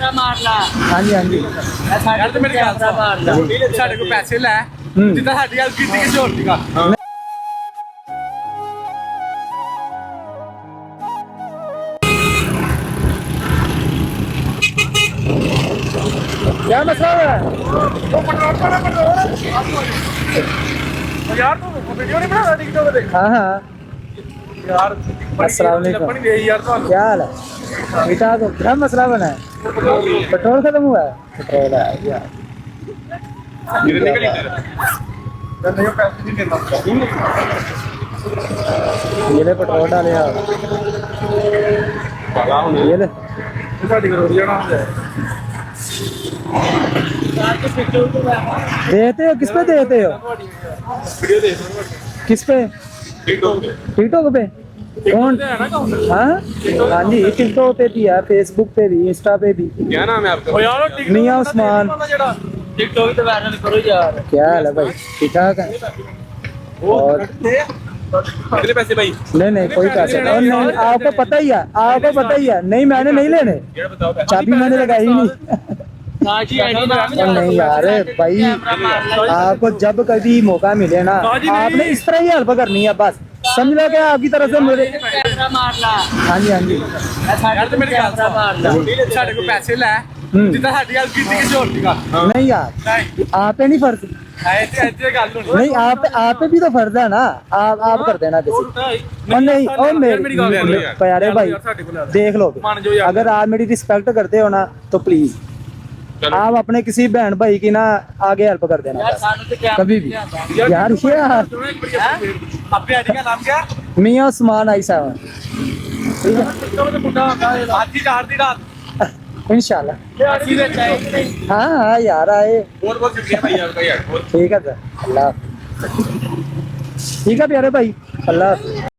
Camera मार ला हाँ जी हाँ जी यार तो मेरी कैमरा मार ला ਸਾਡੇ ਕੋਲ ਪੈਸੇ ਲੈ ਜਿੱਦਾਂ ਸਾਡੀ ਗੱਲ ਕੀਤੀ ਕਿਸੇ ਹੋਰ ਦੀ ਗੱਲ क्या मसला है ਯਾਰ ਤੂੰ ਵੀਡੀਓ ਨਹੀਂ ਬਣਾਉਂਦਾ ਟਿਕਟੋਕ ਤੇ हाँ हाँ ਯਾਰ अस्सलाम वालेकुम। ਲੱਭਣੀ ਦੇ ਯਾਰ ਤੁਹਾਨੂੰ क्या हाल है बेटा तो क्या मसला बना है पेट्रोल खत्म हुआ है पेट्रोल है यार ਮੇਰੇ ਨਿਕਲ ਹੀ ਤੇਰਾ ਨਹੀਂ ਪੈਸੇ ਨਹੀਂ ਦਿੰਦਾ ये ले पेट्रोल डाले यार ਬਾਲਾ ਹੁਣ ये ले ਸਾਡੀ ਕੋਲ ਜਾਣਾ ਹੁੰਦਾ देते हो किस पे देते हो ਵੀਡੀਓ ਦੇਖ किस पे ਟਿਕਟੋਕ ਤੇ टिकटॉक पे कौन है ना अकाउंट हाँ हाँ जी टिकटॉक पे भी है फेसबुक पे भी इंस्टा पे भी क्या नाम है आपका ओ यार टिकटोक मियां उस्मान ਜਿਹੜਾ टिकटॉक तो वायरल करो यार क्या हाल है भाई ठीक ठाक है और कितने पैसे भाई नहीं नहीं कोई पैसे नहीं नहीं आपको पता ही है आपको पता ही है नहीं मैंने नहीं लेने ये बताओ पैसे चाबी मैंने लगाई नहीं साजी आईडी नाम और नहीं यार भाई आपको जब कभी मौका मिले ना आपने इस तरह ही हेल्प करनी है बस समझ लो कि आपकी तरफ से मेरे कैमरा मार ला हाँ जी हाँ जी यार तो मेरी कैमरा मार ला ਸਾਡੇ ਕੋਲ ਪੈਸੇ ਲੈ ਜਿੱਦਾਂ ਸਾਡੀ ਗੱਲ ਕੀਤੀ ਕਿਸੇ ਹੋਰ ਦੀ ਗੱਲ नहीं यार ਨਹੀਂ आप पे नहीं फर्ज ਐ ਤੇ ਇੱਥੇ ਗੱਲ ਹੋਣੀ नहीं आप पे भी तो फर्ज है ना आप कर देना किसी और नहीं और मेरी प्यारे भाई देख लो अगर आप मेरी रिस्पेक्ट करते हो ना तो प्लीज आप अपने किसी बहन भाई की ना आगे हेल्प कर देना यार बस। सानू तो क्या कभी भी यार ये ਆਪੇ ਆਡੀ ਦਾ ਨਾਮ क्या मियां उस्मान आई साहब ठीक है टिकटोक ਤੇ ਮੁੰਡਾ ਹੁੰਦਾ ਅੱਜ ਹੀ 4 ਦੀ ਰਾਤ इंशाल्लाह अच्छी में चाहिए नहीं हाँ हाँ यार आए बहुत बहुत शुक्रिया भाई आपका यार बहुत ठीक है सर अल्लाह हाफिज़। ठीक है प्यारे भाई अल्लाह हाफिज़।